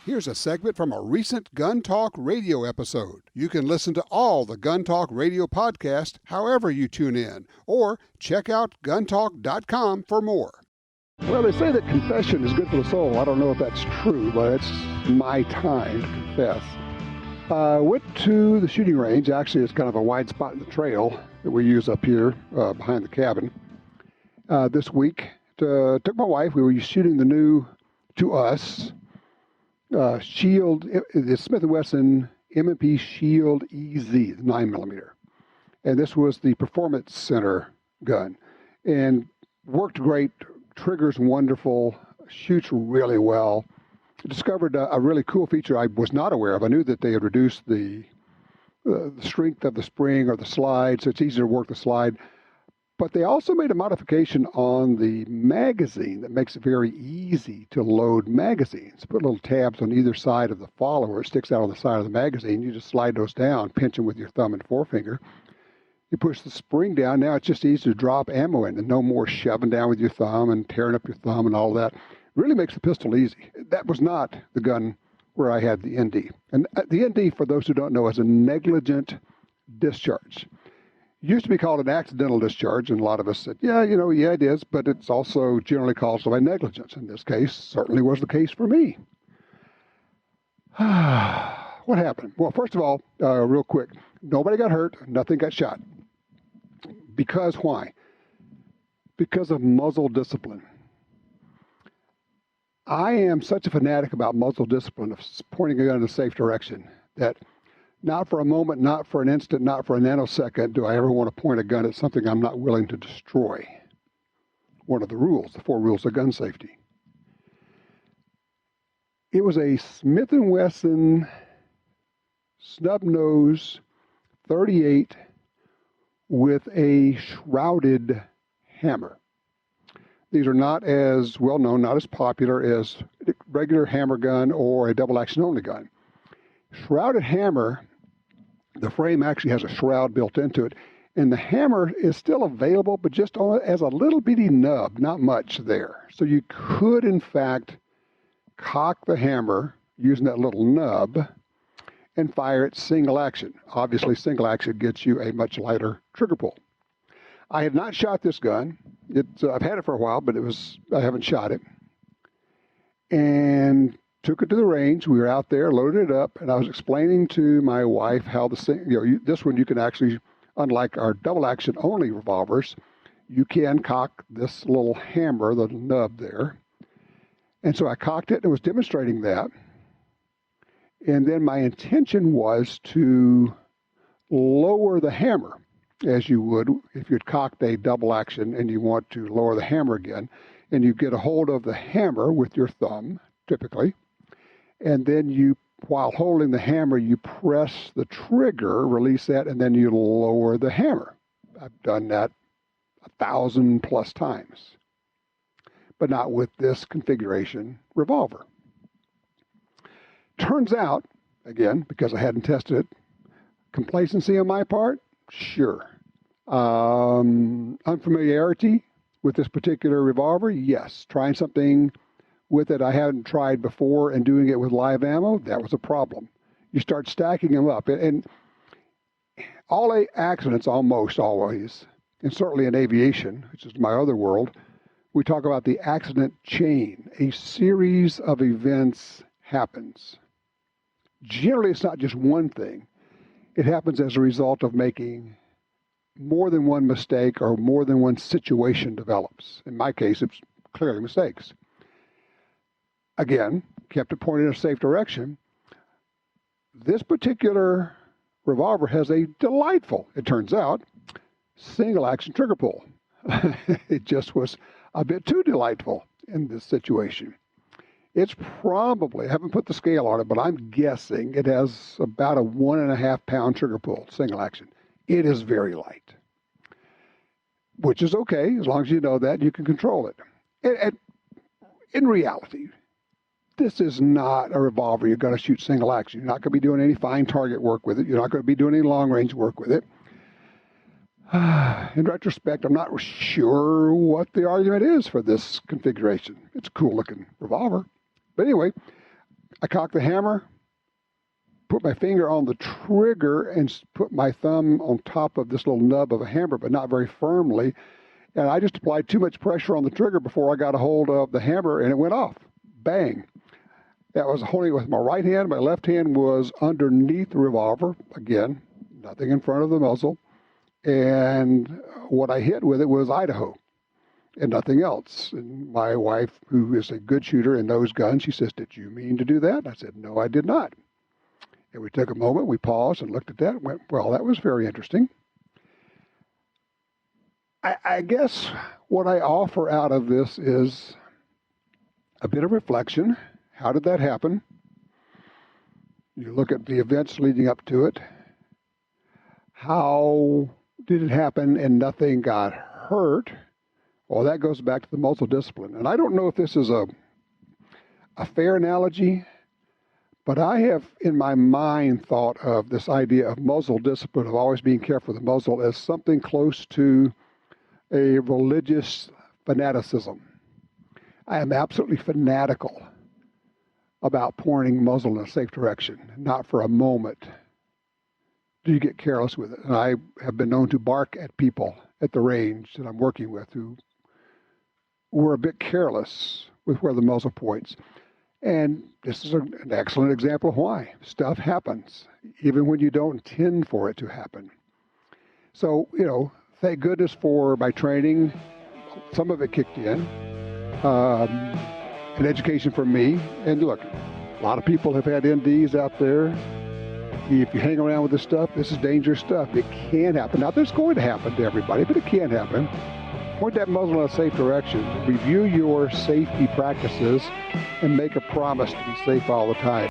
Here's a segment from a recent Gun Talk radio episode. You can listen to all the Gun Talk radio podcasts however you tune in, or check out guntalk.com for more. Well, they say that confession is good for the soul. I don't know if that's true, but it's my time to confess. Went to the shooting range. Actually, it's kind of a wide spot in the trail that we use up here behind the cabin. This week, took my wife. We were shooting the new, to us, Shield, the Smith Wesson Shield EZ, 9mm. And this was the Performance Center gun. And worked great, triggers wonderful, shoots really well. Discovered a really cool feature I was not aware of. I knew that they had reduced the strength of the spring or the slide, so it's easier to work the slide. But they also made a modification on the magazine that makes it very easy to load magazines. Put little tabs on either side of the follower. It sticks out on the side of the magazine. You just slide those down, pinch them with your thumb and forefinger. You push the spring down. Now it's just easy to drop ammo in and no more shoving down with your thumb and tearing up your thumb and all that. Really makes the pistol easy. That was not the gun where I had the ND. And the ND, for those who don't know, is a negligent discharge. It used to be called an accidental discharge, and a lot of us said, yeah, it is, but it's also generally caused by negligence. In this case, certainly was the case for me. What happened? Well, first of all, real quick, nobody got hurt, nothing got shot. Because why? Because of muzzle discipline. I am such a fanatic about muzzle discipline, of pointing a gun in a safe direction, that not for a moment, not for an instant, not for a nanosecond do I ever want to point a gun at something I'm not willing to destroy. One of the rules, the 4 rules of gun safety. It was a Smith Wesson snubnose 38 with a shrouded hammer. These are not as well known, not as popular as a regular hammer gun or a double action only gun. Shrouded hammer, the frame actually has a shroud built into it, and the hammer is still available, but just as a little bitty nub, not much there. So you could, in fact, cock the hammer using that little nub and fire it single action. Obviously, single action gets you a much lighter trigger pull. I had not shot this gun. I've had it for a while, but I haven't shot it. And took it to the range. We were out there, loaded it up, and I was explaining to my wife how this one you can actually, unlike our double action only revolvers, you can cock this little hammer, the nub there. And so I cocked it and was demonstrating that. And then my intention was to lower the hammer, as you would if you'd cocked a double action and you want to lower the hammer again. And you get a hold of the hammer with your thumb, typically. And then while holding the hammer, you press the trigger, release that, and then you lower the hammer. I've done that 1,000+ times, but not with this configuration revolver. Turns out, again, because I hadn't tested it, complacency on my part, sure. Unfamiliarity with this particular revolver, yes. Trying something with it I hadn't tried before and doing it with live ammo, that was a problem. You start stacking them up. And all accidents, almost always, and certainly in aviation, which is my other world, we talk about the accident chain. A series of events happens. Generally, it's not just one thing. It happens as a result of making more than one mistake or more than one situation develops. In my case, it's clearly mistakes. Again, kept it pointed in a safe direction. This particular revolver has a delightful, it turns out, single action trigger pull. It just was a bit too delightful in this situation. It's probably, I haven't put the scale on it, but I'm guessing it has about a 1.5 pound trigger pull, single action. It is very light, which is okay. As long as you know that, you can control it. In reality, this is not a revolver you're going to shoot single action. You're not going to be doing any fine target work with it. You're not going to be doing any long range work with it. In retrospect, I'm not sure what the argument is for this configuration. It's a cool looking revolver. But anyway, I cocked the hammer, put my finger on the trigger, and put my thumb on top of this little nub of a hammer, but not very firmly. And I just applied too much pressure on the trigger before I got a hold of the hammer, and it went off. Bang. That was holding it with my right hand. My left hand was underneath the revolver. Again, nothing in front of the muzzle. And what I hit with it was Idaho and nothing else. And my wife, who is a good shooter and knows guns, she says, "Did you mean to do that?" I said, "No, I did not." And we took a moment, we paused and looked at that and went, well, that was very interesting. I guess what I offer out of this is a bit of reflection. How did that happen? You look at the events leading up to it. How did it happen and nothing got hurt? Well, that goes back to the muzzle discipline. And I don't know if this is a fair analogy, but I have in my mind thought of this idea of muzzle discipline, of always being careful with the muzzle, as something close to a religious fanaticism. I am absolutely fanatical about pointing muzzle in a safe direction. Not for a moment do you get careless with it. And I have been known to bark at people at the range that I'm working with who were a bit careless with where the muzzle points. And this is an excellent example of why. Stuff happens, even when you don't intend for it to happen. So, thank goodness for my training. Some of it kicked in. An education for me. And look, a lot of people have had NDs out there. If you hang around with this stuff, this is dangerous stuff. It can happen. Now, this is going to happen to everybody, but it can happen. Point that muzzle in a safe direction. Review your safety practices and make a promise to be safe all the time.